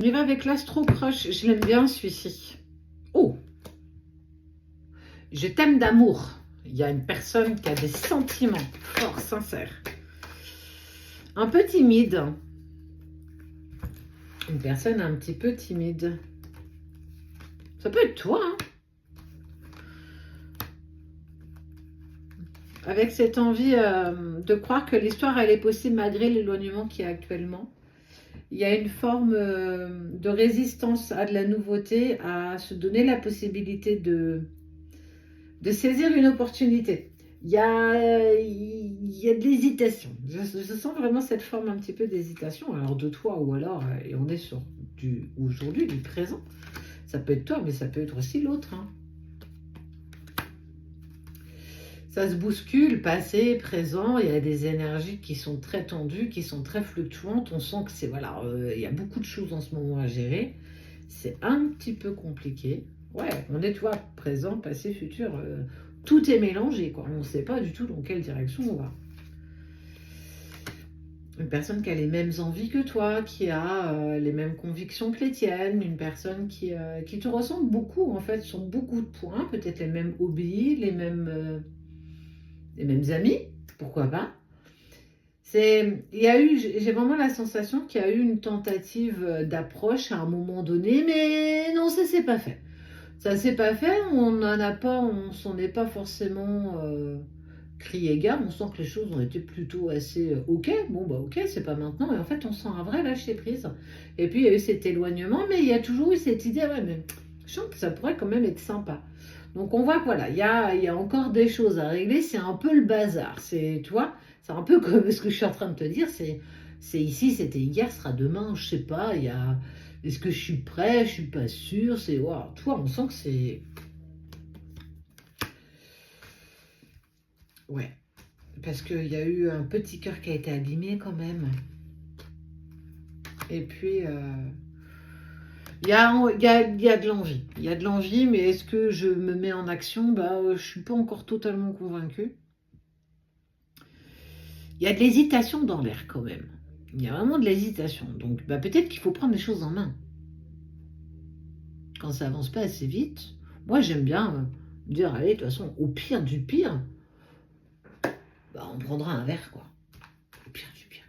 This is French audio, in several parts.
On y va avec l'Astro Crush. Je l'aime bien, celui-ci. Oh, je t'aime d'amour. Il y a une personne qui a des sentiments forts, sincères. Un peu timide. Une personne un petit peu timide. Ça peut être toi, hein. Avec cette envie de croire que l'histoire, elle est possible malgré l'éloignement qu'il y a actuellement. Il y a une forme de résistance à de la nouveauté, à se donner la possibilité de saisir une opportunité. Il y a de l'hésitation. Je sens vraiment cette forme un petit peu d'hésitation. Alors de toi ou alors, et on est sur du aujourd'hui, du présent. Ça peut être toi, mais ça peut être aussi l'autre, hein. Ça se bouscule, passé, présent, il y a des énergies qui sont très tendues, qui sont très fluctuantes. On sent que c'est, voilà, il y a beaucoup de choses en ce moment à gérer. C'est un petit peu compliqué. Ouais, on est, tu vois, présent, passé, futur. Tout est mélangé, quoi. On ne sait pas du tout dans quelle direction on va. Une personne qui a les mêmes envies que toi, qui a les mêmes convictions que les tiennes, une personne qui te ressemble beaucoup, en fait, sur beaucoup de points, peut-être les mêmes hobbies, les mêmes amis, pourquoi pas. J'ai vraiment la sensation qu'il y a eu une tentative d'approche à un moment donné, mais non, ça s'est pas fait. Ça s'est pas fait, on s'en est pas forcément crié gare, on sent que les choses ont été plutôt assez ok, bon bah ok, c'est pas maintenant, et en fait on sent un vrai lâcher prise. Et puis il y a eu cet éloignement, mais il y a toujours eu cette idée, ouais, mais je sens que ça pourrait quand même être sympa. Donc on voit que voilà, il y a encore des choses à régler, c'est un peu le bazar. C'est, tu vois, c'est un peu comme ce que je suis en train de te dire, c'est ici, c'était hier, sera demain, je sais pas, il y a. Est-ce que je suis prêt, je suis pas sûre, c'est. Waouh, tu vois, on sent que c'est. Ouais. Parce qu'il y a eu un petit cœur qui a été abîmé quand même. Et puis. Il y a de l'envie. Il y a de l'envie, mais est-ce que je me mets en action? Bah, je suis pas encore totalement convaincue. Il y a de l'hésitation dans l'air quand même. Il y a vraiment de l'hésitation. Donc bah, peut-être qu'il faut prendre les choses en main. Quand ça avance pas assez vite, moi j'aime bien dire, allez, de toute façon, au pire du pire, bah, on prendra un verre, quoi. Au pire du pire.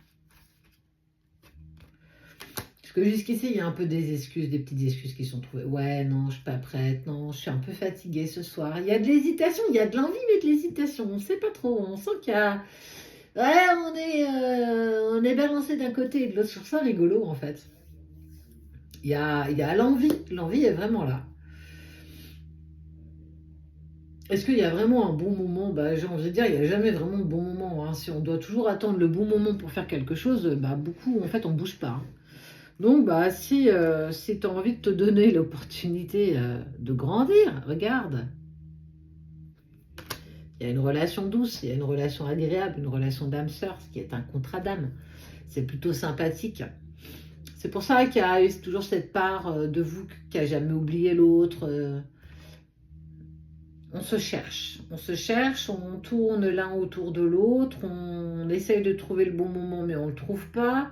Parce que jusqu'ici, il y a un peu des excuses, des petites excuses qui sont trouvées. Ouais, non, je suis pas prête, non, je suis un peu fatiguée ce soir. Il y a de l'hésitation, il y a de l'envie, mais de l'hésitation. On sait pas trop. On sent qu'il y a. Ouais, on est balancé d'un côté et de l'autre. Sur ça, rigolo, en fait. Il y a l'envie. L'envie est vraiment là. Est-ce qu'il y a vraiment un bon moment? Bah, j'ai envie de dire, il n'y a jamais vraiment de bon moment, hein. Si on doit toujours attendre le bon moment pour faire quelque chose, bah, beaucoup, en fait, on ne bouge pas, hein. Donc, bah, si tu as envie de te donner l'opportunité de grandir, regarde. Il y a une relation douce, il y a une relation agréable, une relation d'âme sœur, ce qui est un contrat d'âme. C'est plutôt sympathique. C'est pour ça qu'il y a toujours cette part de vous qui n'a jamais oublié l'autre. On se cherche, on tourne l'un autour de l'autre, on essaye de trouver le bon moment, mais on ne le trouve pas.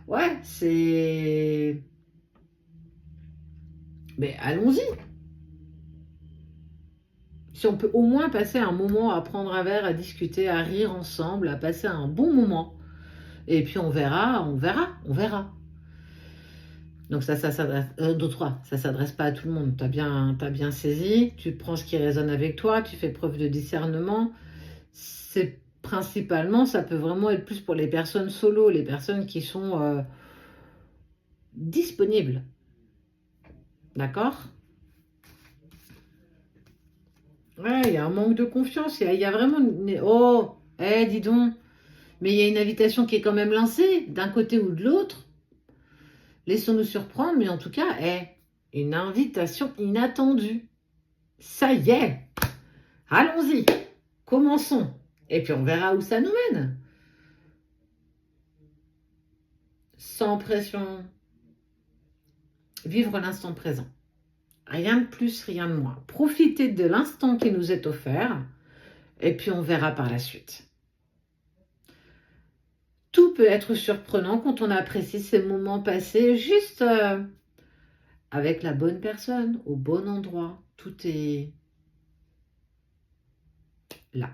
Ouais, c'est. Mais allons-y. Si on peut au moins passer un moment à prendre un verre, à discuter, à rire ensemble, à passer un bon moment. Et puis on verra, on verra, on verra. Donc ça s'adresse, ça s'adresse pas à tout le monde. T'as bien saisi, tu prends ce qui résonne avec toi, tu fais preuve de discernement. C'est principalement, ça peut vraiment être plus pour les personnes solo, les personnes qui sont disponibles. D'accord? Ouais, il y a un manque de confiance. Il y a vraiment. Oh, dis donc. Mais il y a une invitation qui est quand même lancée, d'un côté ou de l'autre. Laissons-nous surprendre, mais en tout cas, une invitation inattendue. Ça y est. Allons-y. Commençons. Et puis on verra où ça nous mène. Sans pression. Vivre l'instant présent. Rien de plus, rien de moins. Profitez de l'instant qui nous est offert et puis on verra par la suite. Tout tout peut être surprenant quand on apprécie ces moments passés juste avec la bonne personne, au bon endroit. Tout est là.